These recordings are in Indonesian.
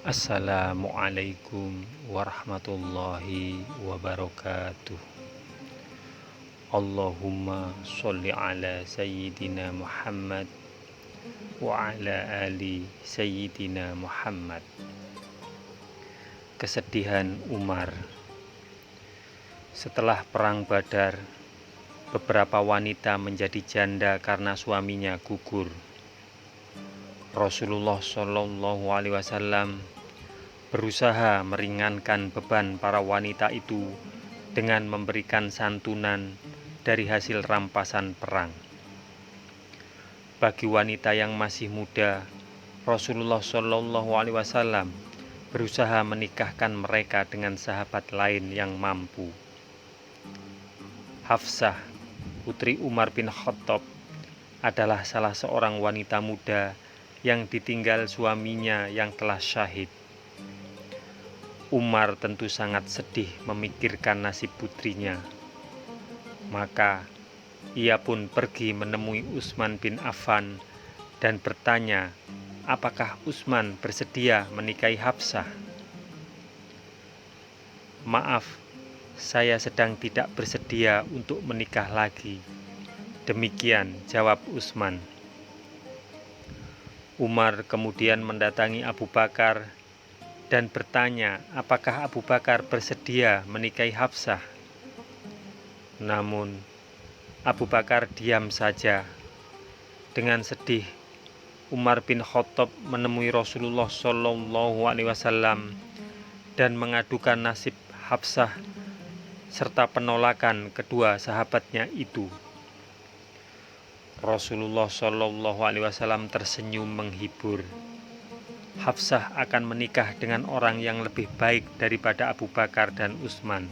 Assalamualaikum warahmatullahi wabarakatuh. Allahumma sholli ala sayyidina Muhammad wa ala ali sayyidina Muhammad. Kesedihan Umar. Setelah perang Badar, beberapa wanita menjadi janda karena suaminya gugur. Rasulullah Shallallahu Alaihi Wasallam berusaha meringankan beban para wanita itu dengan memberikan santunan dari hasil rampasan perang. Bagi wanita yang masih muda, Rasulullah Shallallahu Alaihi Wasallam berusaha menikahkan mereka dengan sahabat lain yang mampu. Hafsah, putri Umar bin Khattab, adalah salah seorang wanita muda yang ditinggal suaminya yang telah syahid. Umar tentu sangat sedih memikirkan nasib putrinya. Maka ia pun pergi menemui Utsman bin Affan dan bertanya, apakah Utsman bersedia menikahi Hafsah? Maaf, saya sedang tidak bersedia untuk menikah lagi. Demikian jawab Utsman. Umar kemudian mendatangi Abu Bakar dan bertanya apakah Abu Bakar bersedia menikahi Hafsah. Namun Abu Bakar diam saja. Dengan sedih, Umar bin Khattab menemui Rasulullah Shallallahu Alaihi Wasallam dan mengadukan nasib Hafsah serta penolakan kedua sahabatnya itu. Rasulullah Shallallahu Alaihi Wasallam tersenyum menghibur. Hafsah akan menikah dengan orang yang lebih baik daripada Abu Bakar dan Utsman.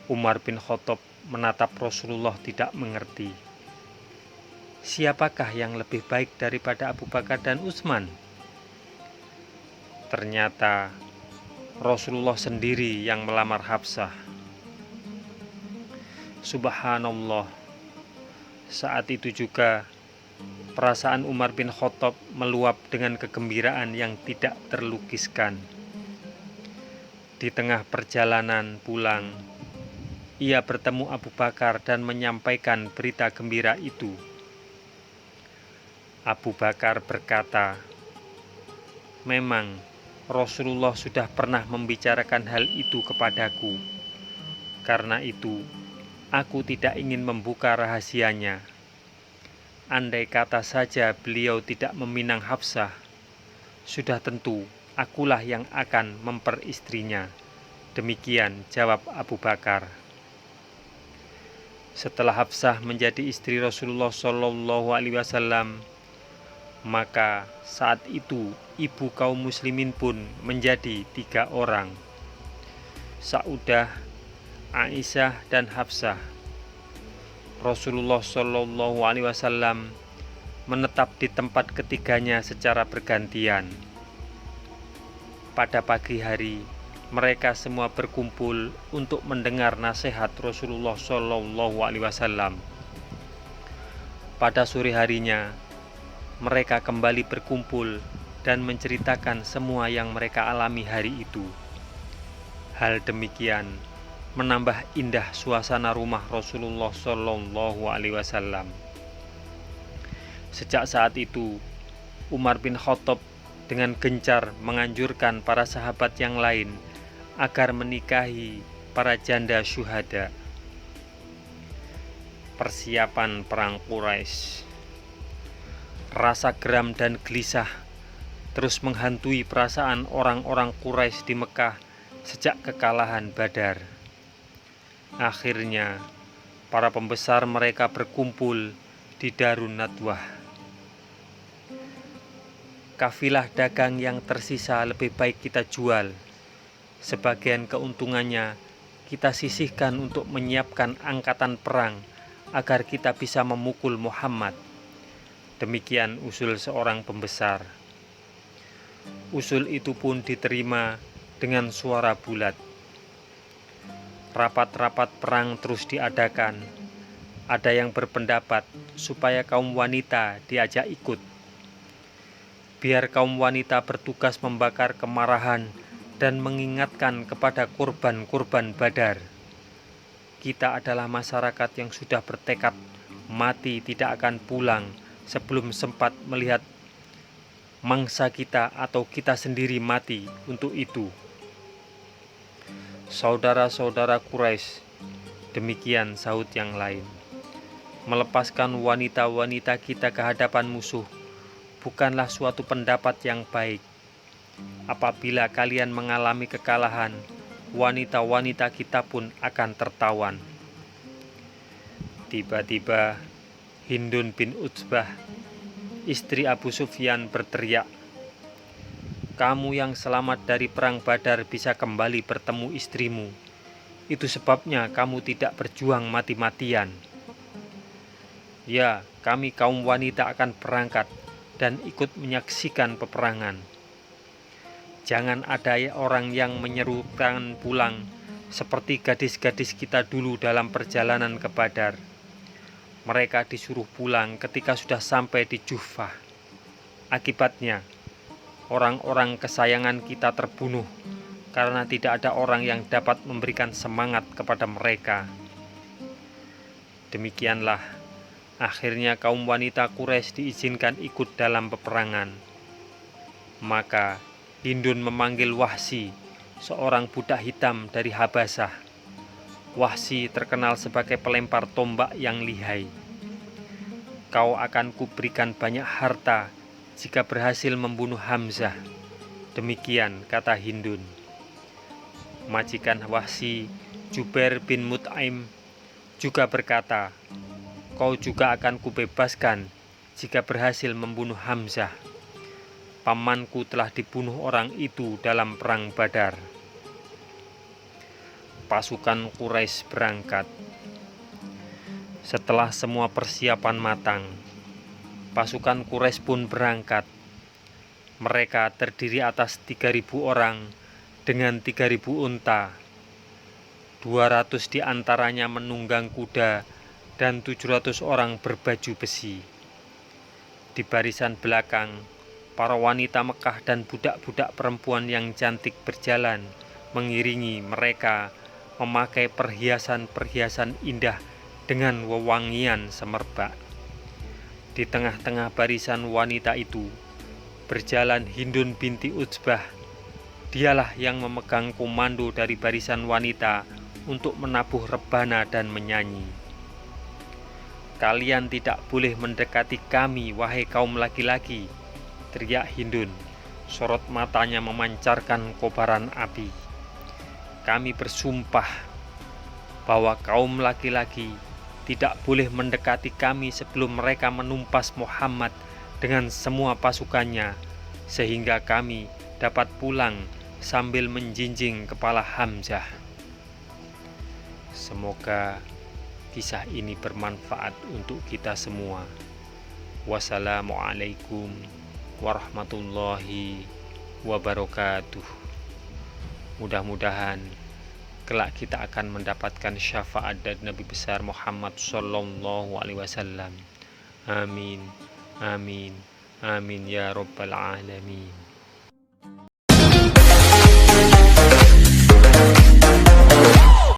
Umar bin Khattab menatap Rasulullah tidak mengerti. Siapakah yang lebih baik daripada Abu Bakar dan Utsman? Ternyata Rasulullah sendiri yang melamar Hafsah. Subhanallah, saat itu juga perasaan Umar bin Khattab meluap dengan kegembiraan yang tidak terlukiskan. Di tengah perjalanan pulang, ia bertemu Abu Bakar dan menyampaikan berita gembira itu. Abu Bakar berkata, memang Rasulullah sudah pernah membicarakan hal itu kepadaku. Karena itu, aku tidak ingin membuka rahasianya. Andai kata saja beliau tidak meminang Hafsah, sudah tentu akulah yang akan memperistrinya. Demikian jawab Abu Bakar. Setelah Hafsah menjadi istri Rasulullah Shallallahu Alaihi Wasallam, maka saat itu ibu kaum muslimin pun menjadi 3 orang, Saudah, Aisyah, dan Hafsah. Rasulullah Shallallahu Alaihi Wasallam menetap di tempat ketiganya secara bergantian. Pada pagi hari, mereka semua berkumpul untuk mendengar nasihat Rasulullah Shallallahu Alaihi Wasallam. Pada sore harinya, mereka kembali berkumpul dan menceritakan semua yang mereka alami hari itu. Hal demikian menambah indah suasana rumah Rasulullah Shallallahu Alaihi Wasallam. Sejak saat itu, Umar bin Khattab dengan gencar menganjurkan para sahabat yang lain agar menikahi para janda syuhada. Persiapan perang Quraisy. Rasa geram dan gelisah terus menghantui perasaan orang-orang Quraisy di Mekah sejak kekalahan Badar. Akhirnya, para pembesar mereka berkumpul di Darun Nadwah. Kafilah dagang yang tersisa lebih baik kita jual. Sebagian keuntungannya kita sisihkan untuk menyiapkan angkatan perang agar kita bisa memukul Muhammad. Demikian usul seorang pembesar. Usul itu pun diterima dengan suara bulat. Rapat-rapat perang terus diadakan. Ada yang berpendapat supaya kaum wanita diajak ikut. Biar kaum wanita bertugas membakar kemarahan dan mengingatkan kepada korban-korban Badar. Kita adalah masyarakat yang sudah bertekad mati tidak akan pulang sebelum sempat melihat mangsa kita atau kita sendiri mati untuk itu. Saudara-saudara Quraisy, demikian sahut yang lain. Melepaskan wanita-wanita kita ke hadapan musuh bukanlah suatu pendapat yang baik. Apabila kalian mengalami kekalahan, wanita-wanita kita pun akan tertawan. Tiba-tiba Hindun bin Utsbah, istri Abu Sufyan, berteriak, "Kamu yang selamat dari perang Badar bisa kembali bertemu istrimu. Itu sebabnya kamu tidak berjuang mati-matian." Ya, kami kaum wanita akan berangkat dan ikut menyaksikan peperangan. Jangan ada orang yang menyerukan pulang seperti gadis-gadis kita dulu dalam perjalanan ke Badar. Mereka disuruh pulang ketika sudah sampai di Juhfah. Akibatnya, orang-orang kesayangan kita terbunuh karena tidak ada orang yang dapat memberikan semangat kepada mereka. Demikianlah, akhirnya kaum wanita Quraisy diizinkan ikut dalam peperangan. Maka Hindun memanggil Wahsy, seorang budak hitam dari Habasyah. Wahsy terkenal sebagai pelempar tombak yang lihai. "Kau akan kuberikan banyak harta jika berhasil membunuh Hamzah." Demikian kata Hindun. Majikan Wahsy, Jubair bin Mut'aim, juga berkata, "Kau juga akan kubebaskan jika berhasil membunuh Hamzah. Pamanku telah dibunuh orang itu dalam perang Badar." Pasukan Quraisy berangkat. Setelah semua persiapan matang, pasukan Quraisy pun berangkat. Mereka terdiri atas 3.000 orang dengan 3.000 unta. 200 diantaranya menunggang kuda dan 700 orang berbaju besi. Di barisan belakang, para wanita Mekah dan budak-budak perempuan yang cantik berjalan mengiringi mereka, memakai perhiasan-perhiasan indah dengan wewangian semerbak. Di tengah-tengah barisan wanita itu berjalan Hindun binti Utsbah. Dialah yang memegang komando dari barisan wanita untuk menabuh rebana dan menyanyi. "Kalian tidak boleh mendekati kami, wahai kaum laki-laki," teriak Hindun. Sorot matanya memancarkan kobaran api. "Kami bersumpah bahwa kaum laki-laki tidak boleh mendekati kami sebelum mereka menumpas Muhammad dengan semua pasukannya, sehingga kami dapat pulang sambil menjinjing kepala Hamzah." Semoga kisah ini bermanfaat untuk kita semua. Wassalamualaikum warahmatullahi wabarakatuh. Mudah-mudahan kelak kita akan mendapatkan syafaat dari Nabi besar Muhammad Sallallahu Alaihi Wasallam. Amin, amin, amin ya Rabbal Alamin.